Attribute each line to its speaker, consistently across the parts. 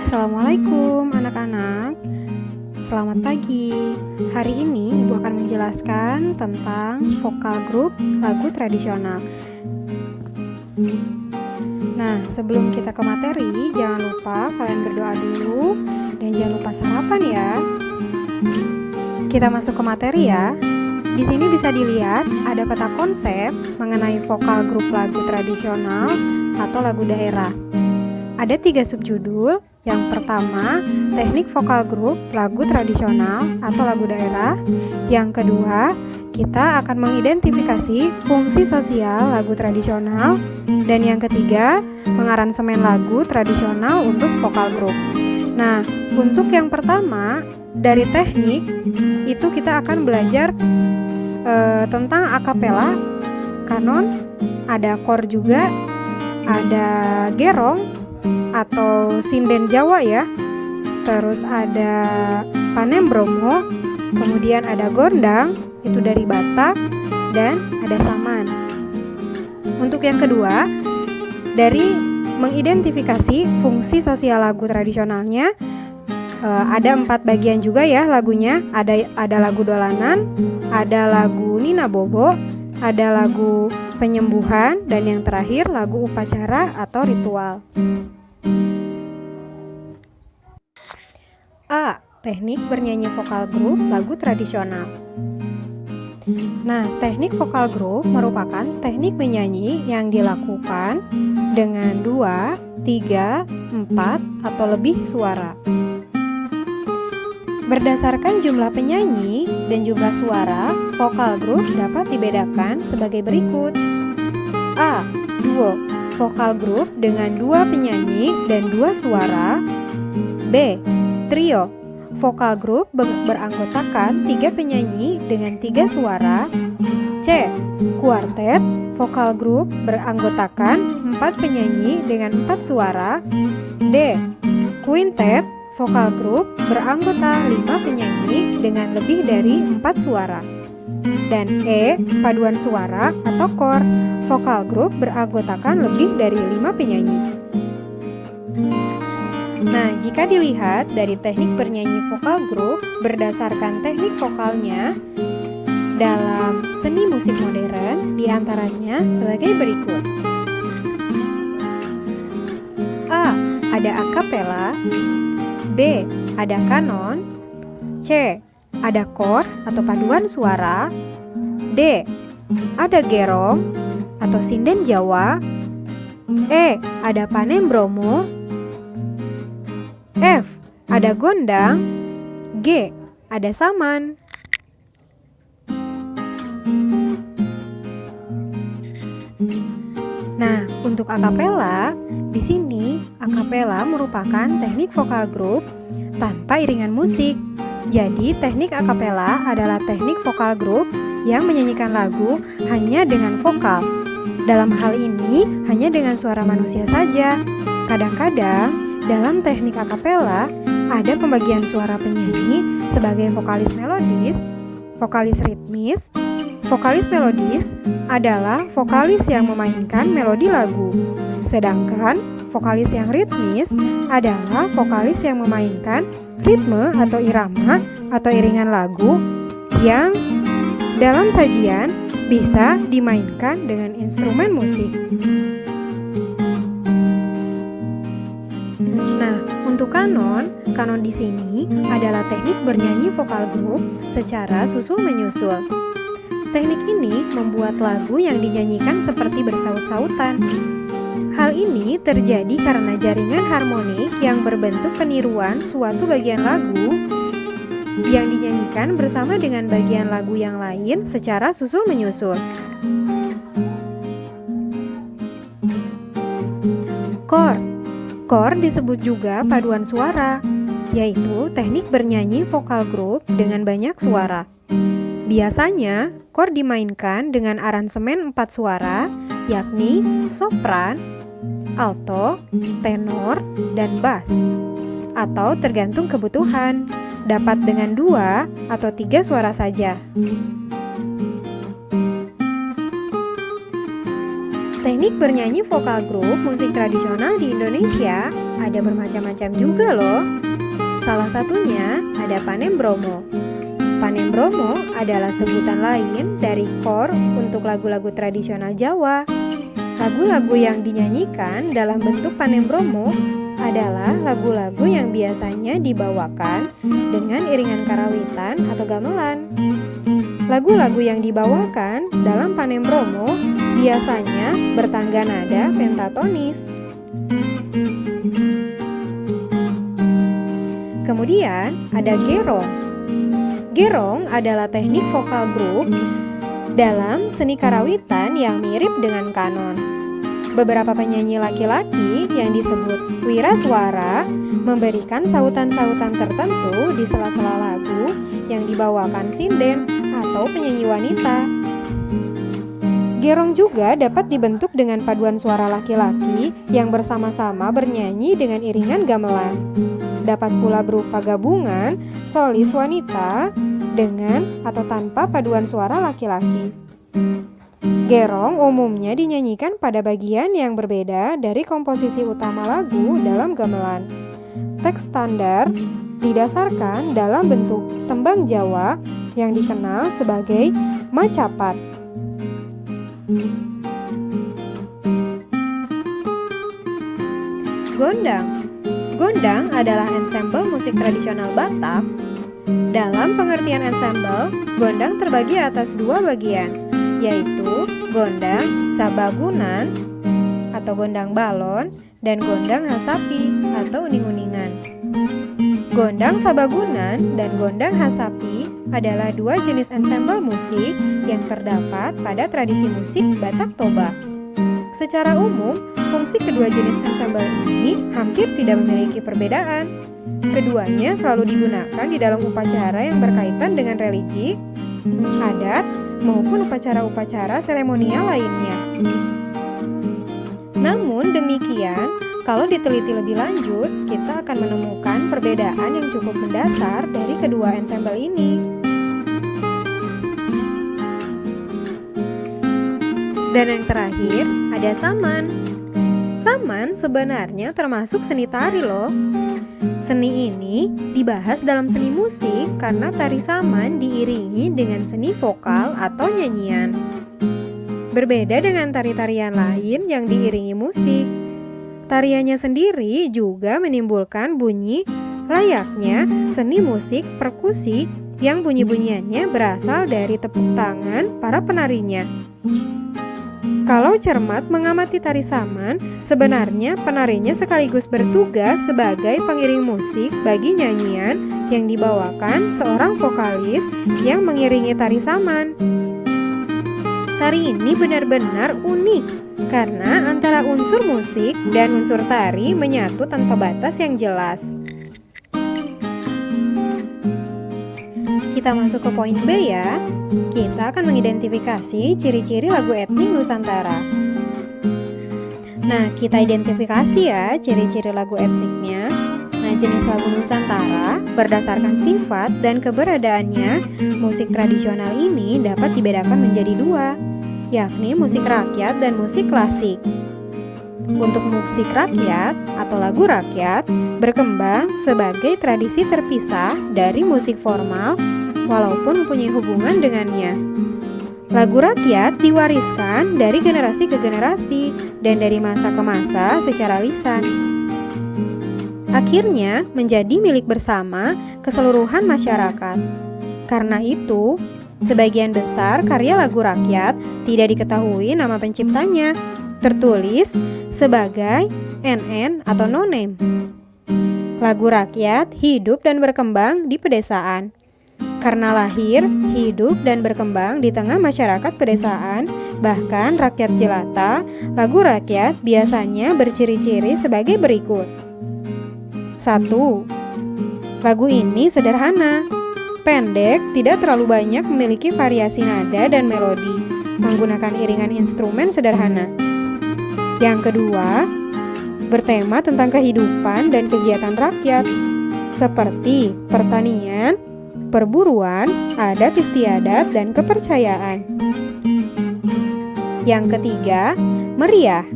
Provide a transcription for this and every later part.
Speaker 1: Assalamualaikum anak-anak. Selamat pagi. Hari ini Ibu akan menjelaskan tentang vokal grup lagu tradisional. Nah, sebelum kita ke materi, jangan lupa kalian berdoa dulu dan jangan lupa sarapan ya. Kita masuk ke materi ya. Di sini bisa dilihat ada peta konsep mengenai vokal grup lagu tradisional atau lagu daerah. Ada 3 subjudul. Yang pertama, teknik vokal grup lagu tradisional atau lagu daerah. Yang kedua, kita akan mengidentifikasi fungsi sosial lagu tradisional. Dan yang ketiga, mengaransemen lagu tradisional untuk vokal grup. Nah, untuk yang pertama, dari teknik, itu kita akan belajar tentang akapela, kanon, ada kor juga, ada gerong, atau sinden Jawa ya. Terus ada panembromo, kemudian ada gondang, itu dari Batak, dan ada saman. Untuk yang kedua, dari mengidentifikasi fungsi sosial lagu tradisionalnya, ada 4 bagian juga ya lagunya. Ada lagu dolanan, ada lagu Nina Bobo, ada lagu penyembuhan, dan yang terakhir lagu upacara atau ritual. A. Teknik bernyanyi vokal grup lagu tradisional. Nah, teknik vokal grup merupakan teknik menyanyi yang dilakukan dengan 2, 3, 4, atau lebih suara. Berdasarkan jumlah penyanyi dan jumlah suara, vokal grup dapat dibedakan sebagai berikut. A. Duo, vokal grup dengan 2 penyanyi dan 2 suara. B. Trio, vokal grup beranggotakan 3 penyanyi dengan 3 suara. C. Kuartet, vokal grup beranggotakan 4 penyanyi dengan 4 suara. D. Quintet, vokal grup beranggota 5 penyanyi dengan lebih dari 4 suara. Dan E. Paduan suara atau kor, vokal grup beranggotakan lebih dari 5 penyanyi. Nah, jika dilihat dari teknik bernyanyi vokal grup berdasarkan teknik vokalnya dalam seni musik modern, diantaranya sebagai berikut. A. Ada akapela. B. Ada kanon. C. Ada kor atau paduan suara. D. Ada gerong atau sinden Jawa. E. Ada panembromo. F. Ada gondang. G. Ada saman. Nah, untuk akapela, di sini akapela merupakan teknik vokal grup tanpa iringan musik. Jadi, teknik akapela adalah teknik vokal grup yang menyanyikan lagu hanya dengan vokal. Dalam hal ini, hanya dengan suara manusia saja. Kadang-kadang, dalam teknik akapela, ada pembagian suara penyanyi sebagai vokalis melodis, vokalis ritmis. Vokalis melodis adalah vokalis yang memainkan melodi lagu, sedangkan vokalis yang ritmis adalah vokalis yang memainkan ritme atau irama atau iringan lagu yang dalam sajian bisa dimainkan dengan instrumen musik. Nah, untuk kanon di sini adalah teknik bernyanyi vokal grup secara susul-menyusul. Teknik ini membuat lagu yang dinyanyikan seperti bersaut-sautan. Hal ini terjadi karena jaringan harmonik yang berbentuk peniruan suatu bagian lagu yang dinyanyikan bersama dengan bagian lagu yang lain secara susul-menyusul. Kor disebut juga paduan suara, yaitu teknik bernyanyi vokal grup dengan banyak suara. Biasanya, kor dimainkan dengan aransemen 4 suara, yakni sopran, alto, tenor, dan bass. Atau tergantung kebutuhan, dapat dengan 2 atau 3 suara saja. Teknik bernyanyi vokal grup musik tradisional di Indonesia ada bermacam-macam juga loh. Salah satunya ada Panembromo. Panembromo adalah sebutan lain dari kor untuk lagu-lagu tradisional Jawa. Lagu-lagu yang dinyanyikan dalam bentuk Panembromo adalah lagu-lagu yang biasanya dibawakan dengan iringan karawitan atau gamelan. Lagu-lagu yang dibawakan dalam Panembromo biasanya bertangga nada pentatonis. Kemudian ada gerong. Gerong adalah teknik vokal grup dalam seni karawitan yang mirip dengan kanon. Beberapa penyanyi laki-laki yang disebut wirasuara memberikan sautan-sautan tertentu di sela-sela lagu yang dibawakan sinden atau penyanyi wanita. Gerong juga dapat dibentuk dengan paduan suara laki-laki yang bersama-sama bernyanyi dengan iringan gamelan. Dapat pula berupa gabungan solis wanita dengan atau tanpa paduan suara laki-laki. Gerong umumnya dinyanyikan pada bagian yang berbeda dari komposisi utama lagu dalam gamelan. Teks standar didasarkan dalam bentuk tembang Jawa yang dikenal sebagai macapat. Gondang. Gondang adalah ensemble musik tradisional Batak. Dalam pengertian ensemble, gondang terbagi atas dua bagian, yaitu gondang sabagunan atau gondang balon dan gondang hasapi atau uning-uningan. Gondang sabagunan dan gondang hasapi adalah dua jenis ensemble musik yang terdapat pada tradisi musik Batak Toba. Secara umum, fungsi kedua jenis ensemble ini hampir tidak memiliki perbedaan. Keduanya selalu digunakan di dalam upacara yang berkaitan dengan religi, adat, maupun upacara-upacara seremonial lainnya. Namun demikian, kalau diteliti lebih lanjut, kita akan menemukan perbedaan yang cukup mendasar dari kedua ensemble ini. Dan yang terakhir, ada saman. Saman sebenarnya termasuk seni tari loh. Seni ini dibahas dalam seni musik karena tari saman diiringi dengan seni vokal atau nyanyian. Berbeda dengan tari-tarian lain yang diiringi musik. Tariannya sendiri juga menimbulkan bunyi layaknya seni musik perkusi yang bunyi-bunyiannya berasal dari tepuk tangan para penarinya. Kalau cermat mengamati tari saman, sebenarnya penarinya sekaligus bertugas sebagai pengiring musik bagi nyanyian yang dibawakan seorang vokalis yang mengiringi tari saman. Tari ini benar-benar unik karena antara unsur musik dan unsur tari menyatu tanpa batas yang jelas. Kita masuk ke poin B ya. Kita akan mengidentifikasi ciri-ciri lagu etnik Nusantara. Nah, kita identifikasi ya ciri-ciri lagu etniknya. Nah, jenis lagu Nusantara berdasarkan sifat dan keberadaannya, musik tradisional ini dapat dibedakan menjadi dua, yakni musik rakyat dan musik klasik. Untuk musik rakyat atau lagu rakyat berkembang sebagai tradisi terpisah dari musik formal walaupun mempunyai hubungan dengannya. Lagu rakyat diwariskan dari generasi ke generasi dan dari masa ke masa secara lisan. Akhirnya menjadi milik bersama keseluruhan masyarakat. Karena itu, sebagian besar karya lagu rakyat tidak diketahui nama penciptanya, tertulis sebagai NN atau no name. Lagu rakyat hidup dan berkembang di pedesaan. Karena lahir, hidup, dan berkembang di tengah masyarakat pedesaan, bahkan rakyat jelata, lagu rakyat biasanya berciri-ciri sebagai berikut. 1. Lagu ini sederhana, pendek, tidak terlalu banyak memiliki variasi nada dan melodi, menggunakan iringan instrumen sederhana. Yang kedua, bertema tentang kehidupan dan kegiatan rakyat, seperti pertanian, perburuan, adat istiadat, dan kepercayaan. Yang ketiga, meriah,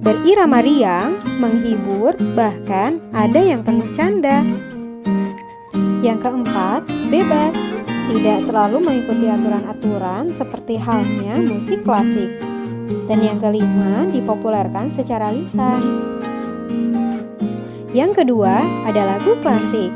Speaker 1: berirama riang, menghibur, bahkan ada yang penuh canda. Yang keempat, bebas, tidak terlalu mengikuti aturan-aturan seperti halnya musik klasik. Dan yang kelima, dipopulerkan secara lisan. Yang kedua ada lagu klasik.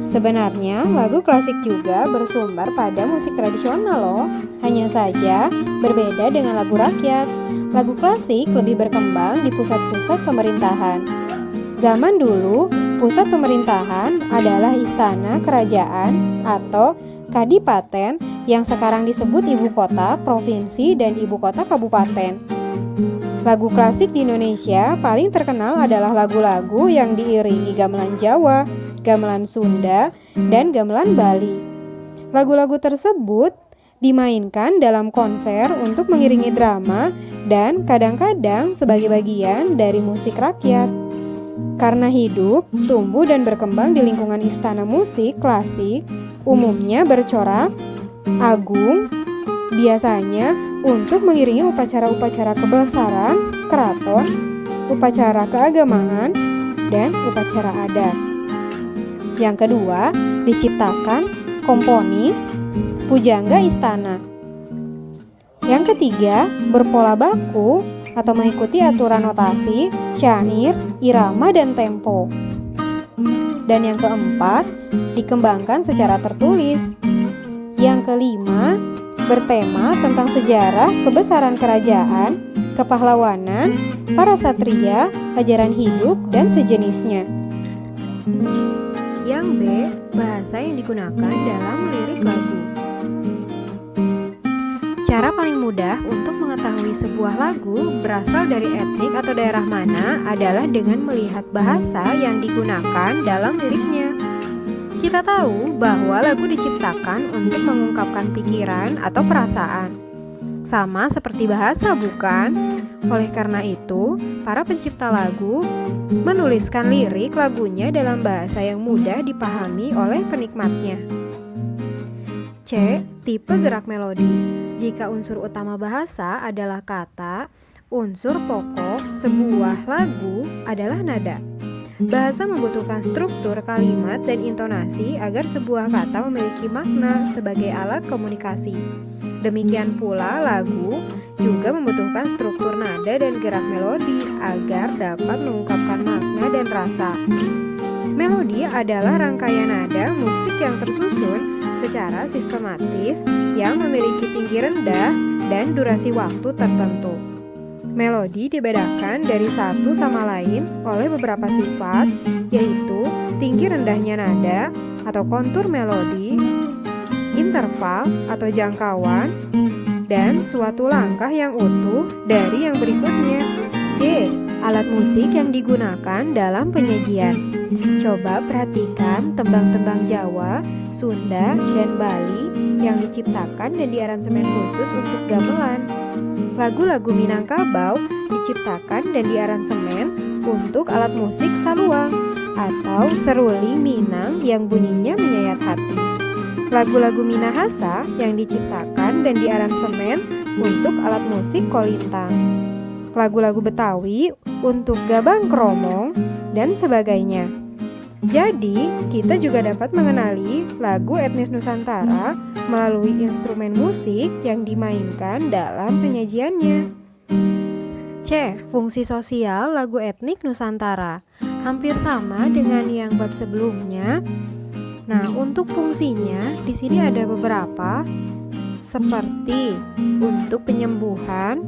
Speaker 1: Sebenarnya lagu klasik juga bersumber pada musik tradisional loh. Hanya saja berbeda dengan lagu rakyat. Lagu klasik lebih berkembang di pusat-pusat pemerintahan. Zaman dulu, pusat pemerintahan adalah istana kerajaan atau kadipaten yang sekarang disebut ibu kota provinsi dan ibu kota kabupaten. Lagu klasik di Indonesia paling terkenal adalah lagu-lagu yang diiringi gamelan Jawa, gamelan Sunda, dan gamelan Bali. Lagu-lagu tersebut dimainkan dalam konser untuk mengiringi drama dan kadang-kadang sebagai bagian dari musik rakyat. Karena hidup, tumbuh, dan berkembang di lingkungan istana musik klasik, umumnya bercorak, agung, biasanya untuk mengiringi upacara-upacara kebesaran, keraton, upacara keagamaan, dan upacara adat. Yang kedua, diciptakan komponis, pujangga istana. Yang ketiga, berpola baku atau mengikuti aturan notasi, syair, irama, dan tempo. Dan yang keempat, dikembangkan secara tertulis. Yang kelima, bertema tentang sejarah kebesaran kerajaan, kepahlawanan, para satria, ajaran hidup, dan sejenisnya. Yang B, bahasa yang digunakan dalam lirik lagu. Cara paling mudah untuk mengetahui sebuah lagu berasal dari etnik atau daerah mana adalah dengan melihat bahasa yang digunakan dalam liriknya. Kita tahu bahwa lagu diciptakan untuk mengungkapkan pikiran atau perasaan. Sama seperti bahasa, bukan? Oleh karena itu, para pencipta lagu menuliskan lirik lagunya dalam bahasa yang mudah dipahami oleh penikmatnya. C. Tipe gerak melodi. Jika unsur utama bahasa adalah kata, unsur pokok sebuah lagu adalah nada. Bahasa membutuhkan struktur kalimat dan intonasi agar sebuah kata memiliki makna sebagai alat komunikasi. Demikian pula lagu juga membutuhkan struktur nada dan gerak melodi agar dapat mengungkapkan makna dan rasa. Melodi adalah rangkaian nada musik yang tersusun secara sistematis yang memiliki tinggi rendah dan durasi waktu tertentu. Melodi dibedakan dari satu sama lain oleh beberapa sifat, yaitu tinggi rendahnya nada atau kontur melodi, interval atau jangkauan, dan suatu langkah yang utuh dari yang berikutnya. D. Alat musik yang digunakan dalam penyajian. Coba perhatikan tembang-tembang Jawa, Sunda, dan Bali yang diciptakan dan diaransemen khusus untuk gamelan. Lagu-lagu Minangkabau diciptakan dan diaransemen untuk alat musik saluang atau seruling Minang yang bunyinya menyayat hati. Lagu-lagu Minahasa yang diciptakan dan diaransemen untuk alat musik kolintang. Lagu-lagu Betawi untuk gabang kromong, dan sebagainya. Jadi, kita juga dapat mengenali lagu etnis Nusantara melalui instrumen musik yang dimainkan dalam penyajiannya. C. Fungsi sosial lagu etnik Nusantara. Hampir sama dengan yang bab sebelumnya. Nah, untuk fungsinya di sini ada beberapa, seperti untuk penyembuhan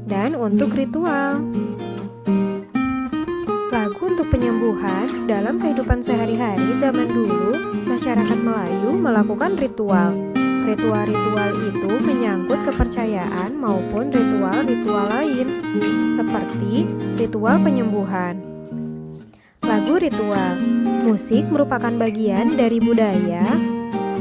Speaker 1: dan untuk ritual. Lagu untuk penyembuhan dalam kehidupan sehari-hari zaman dulu, masyarakat Melayu melakukan ritual. Ritual-ritual itu menyangkut kepercayaan maupun ritual-ritual lain, seperti ritual penyembuhan. Lagu ritual, musik merupakan bagian dari budaya,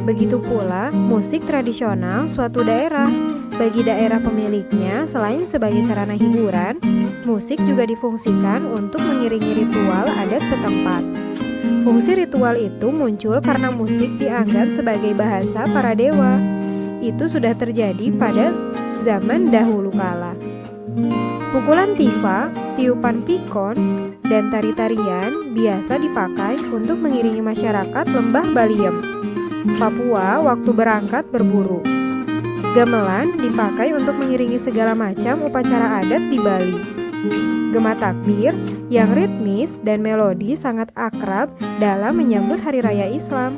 Speaker 1: begitu pula musik tradisional suatu daerah. Bagi daerah pemiliknya, selain sebagai sarana hiburan, musik juga difungsikan untuk mengiringi ritual adat setempat. Fungsi ritual itu muncul karena musik dianggap sebagai bahasa para dewa. Itu sudah terjadi pada zaman dahulu kala. Pukulan tifa, tiupan pikon, dan tari-tarian biasa dipakai untuk mengiringi masyarakat lembah Baliem, Papua waktu berangkat berburu. Gamelan dipakai untuk mengiringi segala macam upacara adat di Bali. Gema takbir yang ritmis dan melodi sangat akrab dalam menyambut Hari Raya Islam.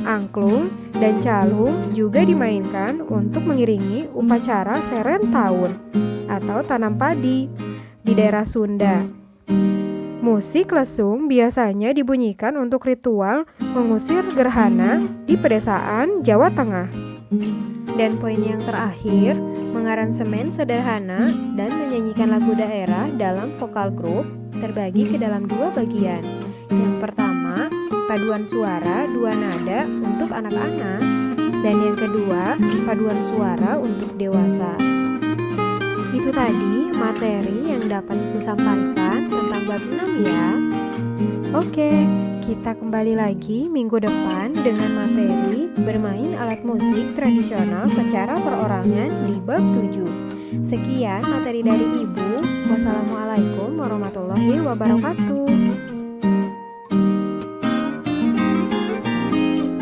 Speaker 1: Angklung dan calung juga dimainkan untuk mengiringi upacara seren tahun atau tanam padi di daerah Sunda. Musik lesung biasanya dibunyikan untuk ritual mengusir gerhana di pedesaan Jawa Tengah. Dan poin yang terakhir, mengaransemen sederhana dan menyanyikan lagu daerah dalam vokal grup terbagi ke dalam dua bagian. Yang pertama, paduan suara dua nada untuk anak-anak, dan yang kedua, paduan suara untuk dewasa. Itu tadi materi yang dapat Ibu sampaikan tentang bab 6 ya. Oke, kita kembali lagi minggu depan dengan materi bermain alat musik tradisional secara perorangan di bab 7. Sekian materi dari Ibu. Wassalamualaikum warahmatullahi wabarakatuh.